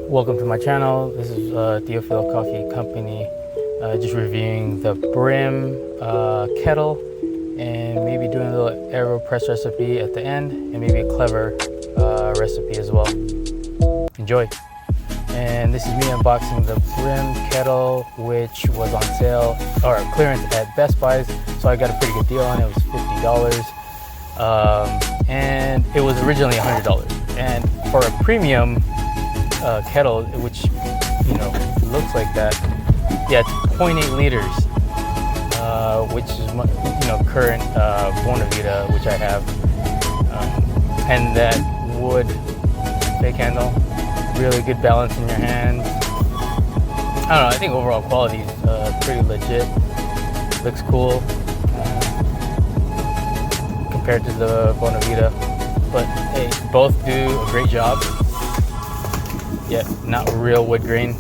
Welcome to my channel. This is Theophil Coffee Company. Just reviewing the Brim kettle and maybe doing a little aeropress recipe at the end and maybe a clever recipe as well. Enjoy. And this is me unboxing the Brim kettle, which was on sale or clearance at Best Buy. So I got a pretty good deal on it. It was $50. And it was originally $100. And for a premium kettle, which looks like that, yeah, it's 0.8 liters, which is my, current Bonavita, which I have, and that wood fake handle, really good balance in your hands. I don't know, I think overall quality is pretty legit. Looks cool compared to the Bonavita, but hey, both do a great job. Yeah, not real wood grain.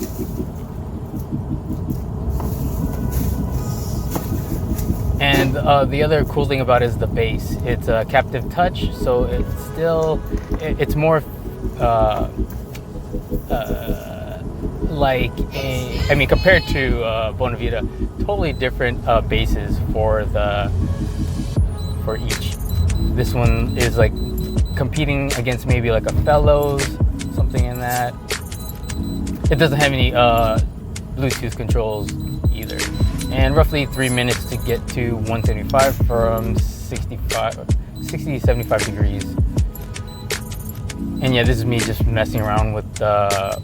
And the other cool thing about it is the base. It's a captive touch, so it's more like compared to Bonavita, totally different bases for each. This one is like competing against maybe like a Fellows, something in that. It doesn't have any Bluetooth controls either. And roughly 3 minutes to get to 175 from 60 to 75 degrees. And yeah, this is me just messing around with the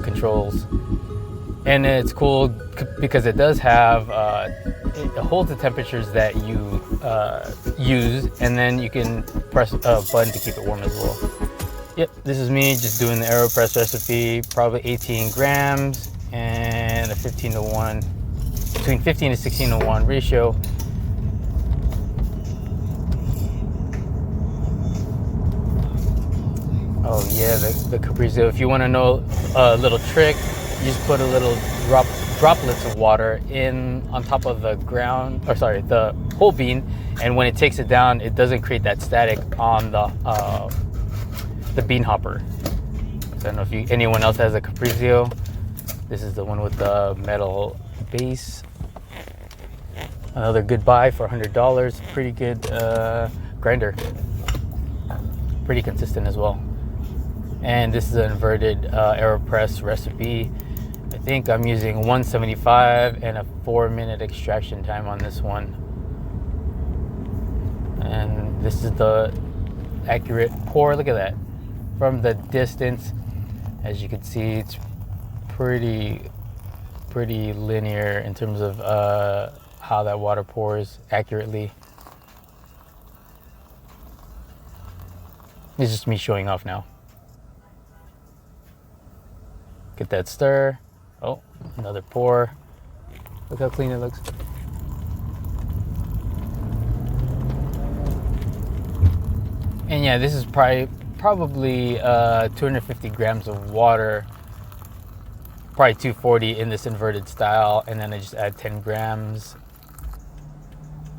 controls. And it's cool because it does have, it holds the temperatures that you use, and then you can press a button to keep it warm as well. Yep, this is me just doing the aeropress recipe, probably 18 grams and a 15 to 1, between 15 to 16 to 1 ratio. Oh yeah, the Caprese. If you want to know a little trick, you just put a little droplets of water on top of the the whole bean, and when it takes it down, it doesn't create that static on the bean hopper. So I don't know if anyone else has a Caprese. This is the one with the metal base. Another good buy for $100. Pretty good grinder. Pretty consistent as well. And this is an inverted aeropress recipe. I think I'm using 175 and a 4-minute extraction time on this one. And this is the accurate pour. Look at that. From the distance, as you can see, it's pretty linear in terms of how that water pours accurately. It's just me showing off now. Get that stir. Oh, another pour. Look how clean it looks. And yeah, this is probably 250 grams of water, probably 240 in this inverted style, and then I just add 10 grams.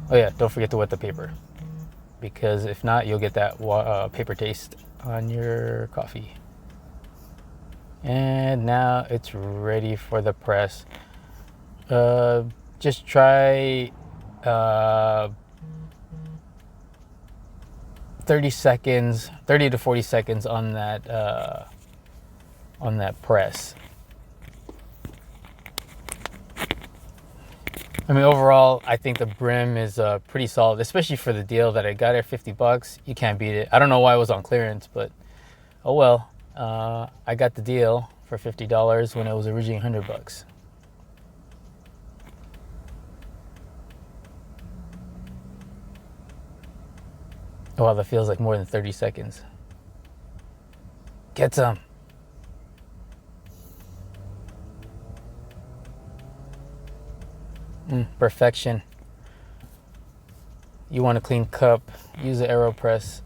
Oh yeah, don't forget to wet the paper, because if not, you'll get that paper taste on your coffee. And now it's ready for the press. Just try 30 to 40 seconds on that press. I mean, overall, I think the Brim is pretty solid, especially for the deal that I got at $50. You can't beat it. I don't know why it was on clearance, but oh well. I got the deal for $50 when it was originally $100. Oh wow, that feels like more than 30 seconds. Get some. Perfection. You want a clean cup, use the aeropress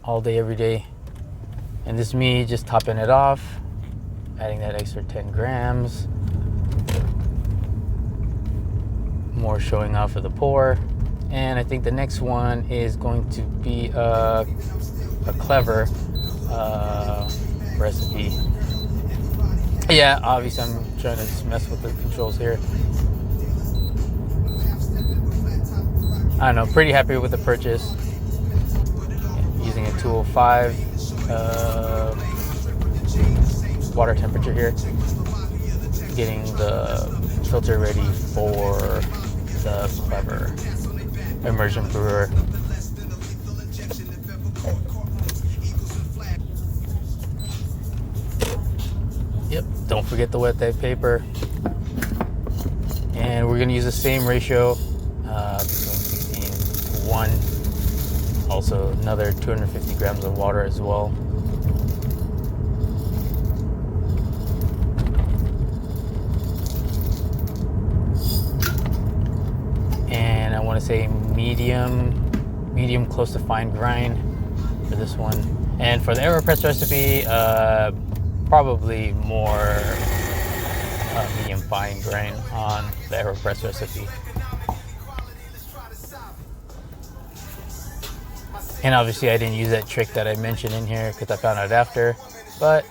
all day, every day. And this is me just topping it off, adding that extra 10 grams. More showing off of the pour. And I think the next one is going to be a clever recipe. Yeah, obviously I'm trying to just mess with the controls here. I don't know, pretty happy with the purchase. Using a 205 water temperature here. Getting the filter ready for the Clever immersion brewer. Yep, don't forget to wet that paper. And we're gonna use the same ratio between 16 to 1. Also another 250 grams of water as well. And I want to say medium close to fine grind for this one. And for the aeropress recipe, probably more medium fine grind on the aeropress recipe. And obviously I didn't use that trick that I mentioned in here because I found out after, but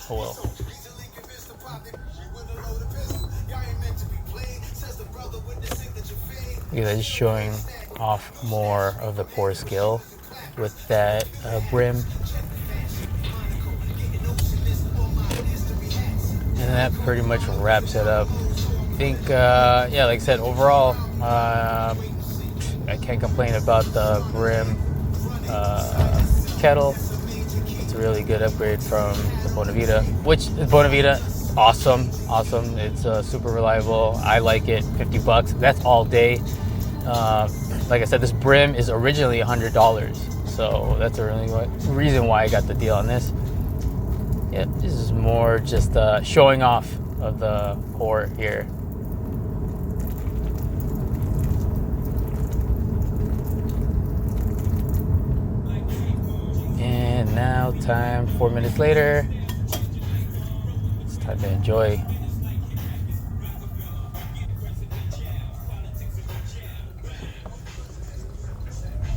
oh well. Because I'm just showing off more of the pour skill with that brim. And that pretty much wraps it up. I think, yeah, like I said, overall, I can't complain about the Brim kettle. It's a really good upgrade from the Bonavita, which Bonavita, awesome. It's super reliable. I like it. $50. That's all day. Like I said, this Brim is originally $100, so that's a really reason why I got the deal on this. Yeah, this is more just showing off of the pour here. And now time, 4 minutes later, it's time to enjoy.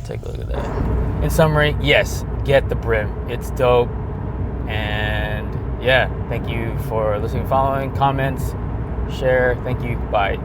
Take a look at that. In summary, yes, get the Brim. It's dope. And yeah, thank you for listening, following, comments, share. Thank you. Bye.